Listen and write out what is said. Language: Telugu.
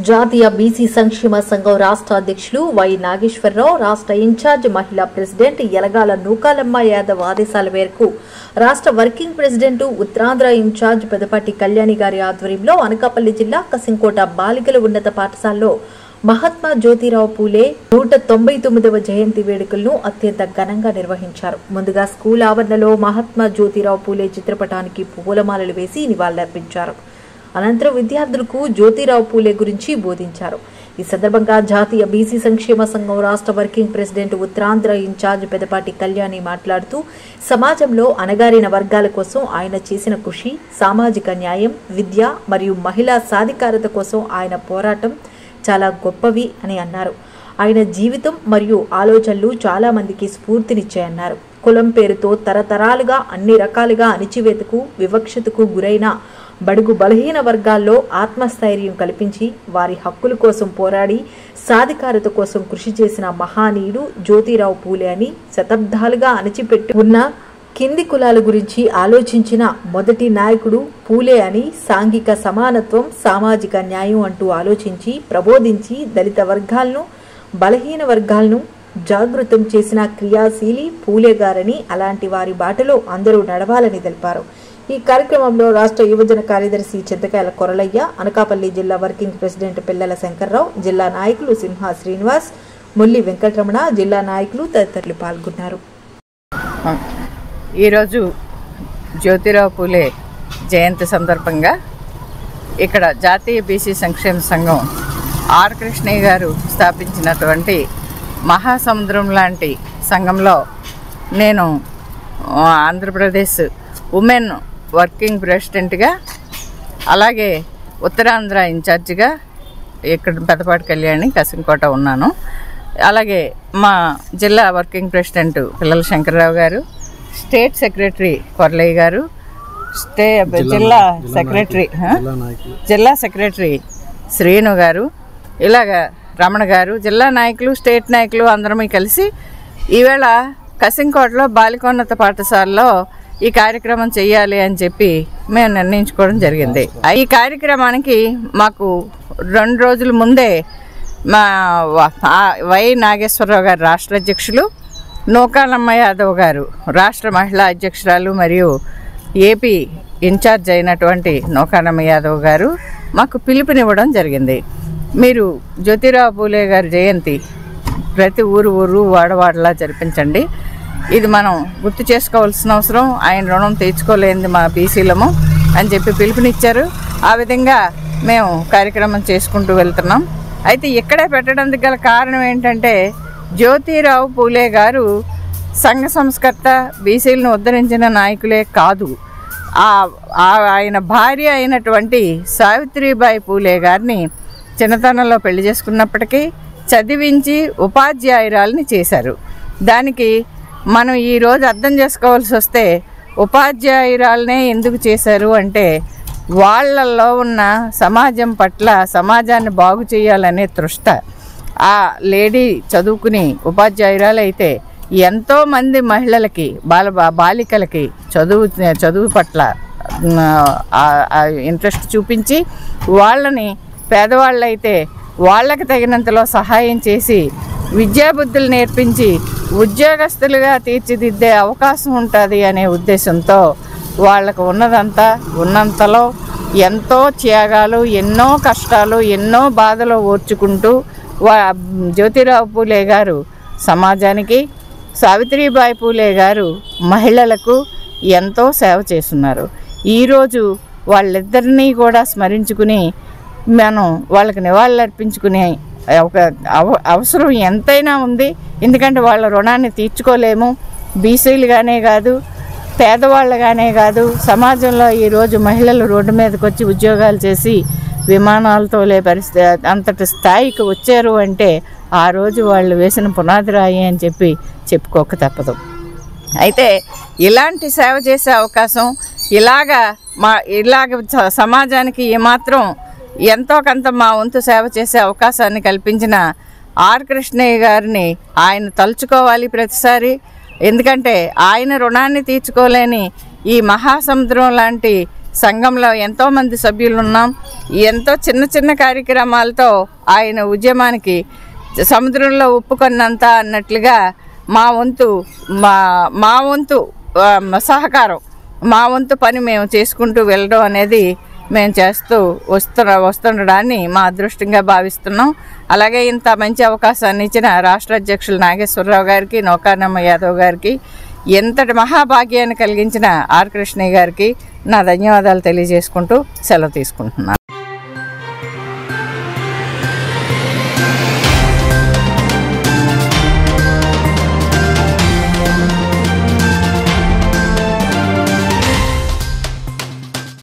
జాతీయ బీసీ సంక్షేమ సంఘం రాష్ట్ర అధ్యక్షులు వై నాగేశ్వరరావు, రాష్ట్ర ఇన్ఛార్జ్ మహిళా ప్రెసిడెంట్ యలగాల నూకాలమ్మ యాదవ్ ఆదేశాల మేరకు రాష్ట్ర working president Uttarandhra incharge Pedapati Kalyani గారి ఆధ్వర్యంలో అనకాపల్లి జిల్లా కసింకోట బాలికల ఉన్నత పాఠశాలలో మహాత్మా జ్యోతిరావు పూలే 199వ జయంతి వేడుకలను అత్యంత ఘనంగా నిర్వహించారు. ముందుగా స్కూల్ ఆవరణలో మహాత్మా జ్యోతిరావు పూలే చిత్రపటానికి పూలమాలలు వేసి నివాళులర్పించారు. అనంతరం విద్యార్థులకు జ్యోతిరావు పూలే గురించి బోధించారు. ఈ సందర్భంగా జాతీయ బీసీ సంక్షేమ సంఘం రాష్ట్ర working president Uttarandhra incharge Pedapati Kalyani మాట్లాడుతూ సమాజంలో అణగారిన వర్గాల కోసం ఆయన చేసిన కృషి, సామాజిక న్యాయం, విద్య మరియు మహిళా సాధికారత కోసం ఆయన పోరాటం చాలా గొప్పవి అని అన్నారు. ఆయన జీవితం మరియు ఆలోచనలు చాలా మందికి స్ఫూర్తినిచ్చాయన్నారు. కులం పేరుతో తరతరాలుగా అన్ని రకాలుగా అణిచివేతకు, వివక్షతకు గురైన బడుగు బలహీన వర్గాల్లో ఆత్మస్థైర్యం కల్పించి వారి హక్కుల కోసం పోరాడి సాధికారత కోసం కృషి చేసిన మహానీయుడు జ్యోతిరావు పూలే అని, శతాబ్దాలుగా అణచిపెట్టి ఉన్న కింది కులాల గురించి ఆలోచించిన మొదటి నాయకుడు పూలే అని, సాంఘిక సమానత్వం, సామాజిక న్యాయం అంటూ ఆలోచించి ప్రబోధించి దళిత వర్గాలను, బలహీన వర్గాలను జాగృతం చేసిన క్రియాశీలి పూలే గారని, అలాంటి వారి బాటలో అందరూ నడవాలని తెలిపారు. ఈ కార్యక్రమంలో రాష్ట్ర యువజన కార్యదర్శి చింతకాయల కొరలయ్య, అనకాపల్లి జిల్లా వర్కింగ్ ప్రెసిడెంట్ పిల్లల శంకర్రావు, జిల్లా నాయకులు సింహ శ్రీనివాస్, ముల్లి వెంకటరమణ, జిల్లా నాయకులు తదితరులు పాల్గొన్నారు. ఈరోజు జ్యోతిరావు పూలే జయంతి సందర్భంగా ఇక్కడ జాతీయ బీసీ సంక్షేమ సంఘం ఆర్ కృష్ణయ్య గారు స్థాపించినటువంటి మహాసముద్రం లాంటి సంఘంలో నేను ఆంధ్రప్రదేశ్ ఉమెన్ వర్కింగ్ ప్రెసిడెంట్గా, అలాగే ఉత్తరాంధ్ర ఇన్ఛార్జిగా ఇక్కడ పెదపాటి కళ్యాణి కసింకోట ఉన్నాను. అలాగే మా జిల్లా వర్కింగ్ ప్రెసిడెంట్ పిల్లల శంకర్రావు గారు, స్టేట్ సెక్రటరీ కొరలయ్య గారు, జిల్లా సెక్రటరీ శ్రీను గారు, ఇలాగ రమణ గారు, జిల్లా నాయకులు, స్టేట్ నాయకులు అందరమీ కలిసి ఈవేళ కసింకోటలో బాలికోన్నత పాఠశాలలో ఈ కార్యక్రమం చేయాలి అని చెప్పి మేము నిర్ణయించుకోవడం జరిగింది. ఈ కార్యక్రమానికి మాకు 2 రోజుల ముందే మా వై నాగేశ్వరరావు గారు రాష్ట్ర అధ్యక్షులు, నూకాలమ్మ యాదవ్ గారు రాష్ట్ర మహిళా అధ్యక్షురాలు మరియు ఏపీ ఇన్ఛార్జ్ అయినటువంటి నూకాలమ్మ యాదవ్ గారు మాకు పిలుపునివ్వడం జరిగింది. మీరు జ్యోతిరావు పూలే గారి జయంతి ప్రతి ఊరు వాడవాడలా జరిపించండి, ఇది మనం గుర్తు చేసుకోవాల్సిన అవసరం, ఆయన రుణం తీర్చుకోలేనిది మా బీసీలము అని చెప్పి పిలుపునిచ్చారు. ఆ విధంగా మేము కార్యక్రమం చేసుకుంటూ వెళ్తున్నాం. అయితే ఇక్కడే పెట్టడానికి గల కారణం ఏంటంటే, జ్యోతిరావు పూలే గారు సంఘ సంస్కర్త, బీసీలను ఉద్ధరించిన నాయకులే కాదు, ఆయన భార్య అయినటువంటి సావిత్రిబాయి పూలే గారిని చిన్నతనంలో పెళ్లి చేసుకున్నప్పటికీ చదివించి ఉపాధ్యాయురాలని చేశారు. దానికి మనం ఈరోజు అర్థం చేసుకోవాల్సి వస్తే, ఉపాధ్యాయురాలనే ఎందుకు చేశారు అంటే, వాళ్ళల్లో ఉన్న సమాజం పట్ల, సమాజాన్ని బాగు చేయాలనే తృష్ట. ఆ లేడీ చదువుకుని ఉపాధ్యాయురాలైతే ఎంతోమంది మహిళలకి, బాలికలకి చదువు పట్ల ఇంట్రెస్ట్ చూపించి వాళ్ళని, పేదవాళ్ళైతే వాళ్ళకి తగినంతలో సహాయం చేసి విద్యాబుద్ధులు నేర్పించి ఉద్యోగస్తులుగా తీర్చిదిద్దే అవకాశం ఉంటుంది అనే ఉద్దేశంతో వాళ్ళకు ఉన్నంతలో ఎంతో త్యాగాలు, ఎన్నో కష్టాలు, ఎన్నో బాధలు ఓర్చుకుంటూ జ్యోతిరావు పూలే గారు సమాజానికి, సావిత్రిబాయి పూలే గారు మహిళలకు ఎంతో సేవ చేస్తున్నారు. ఈరోజు వాళ్ళిద్దరినీ కూడా స్మరించుకుని మనం వాళ్ళకి నివాళులర్పించుకునే ఒక అవసరం ఎంతైనా ఉంది. ఎందుకంటే వాళ్ళ రుణాన్ని తీర్చుకోలేము. బీసీలుగానే కాదు, పేదవాళ్ళగానే కాదు, సమాజంలో ఈరోజు మహిళలు రోడ్డు మీదకి వచ్చి ఉద్యోగాలు చేసి విమానాలతో పరిస్థితి అంతటి స్థాయికి వచ్చారు అంటే ఆ రోజు వాళ్ళు వేసిన పునాది రాయి అని చెప్పి చెప్పుకోక తప్పదు. అయితే ఇలాంటి సేవ చేసే అవకాశం, ఇలాగ సమాజానికి ఏమాత్రం ఎంతో కొంత మా వంతు సేవ చేసే అవకాశాన్ని కల్పించిన ఆర్ కృష్ణయ్య గారిని ఆయన తలుచుకోవాలి ప్రతిసారి. ఎందుకంటే ఆయన రుణాన్ని తీర్చుకోలేని ఈ మహాసముద్రం లాంటి సంఘంలో ఎంతోమంది సభ్యులు ఉన్నాం. ఎంతో చిన్న చిన్న కార్యక్రమాలతో ఆయన ఉద్యమానికి సముద్రంలో ఉప్పుకొన్నంత అన్నట్లుగా మా వంతు సహకారం, మా వంతు పని మేము చేసుకుంటూ వెళ్ళడం అనేది మేము చేస్తూ వస్తుండడాన్ని మా అదృష్టంగా భావిస్తున్నాం. అలాగే ఇంత మంచి అవకాశాన్ని ఇచ్చిన రాష్ట్ర అధ్యక్షులు నాగేశ్వరరావు గారికి, నౌకానమ్మ యాదవ్ గారికి, ఎంతటి మహాభాగ్యాన్ని కలిగించిన ఆర్ కృష్ణయ్య గారికి నా ధన్యవాదాలు తెలియజేసుకుంటూ సెలవు తీసుకుంటున్నాను.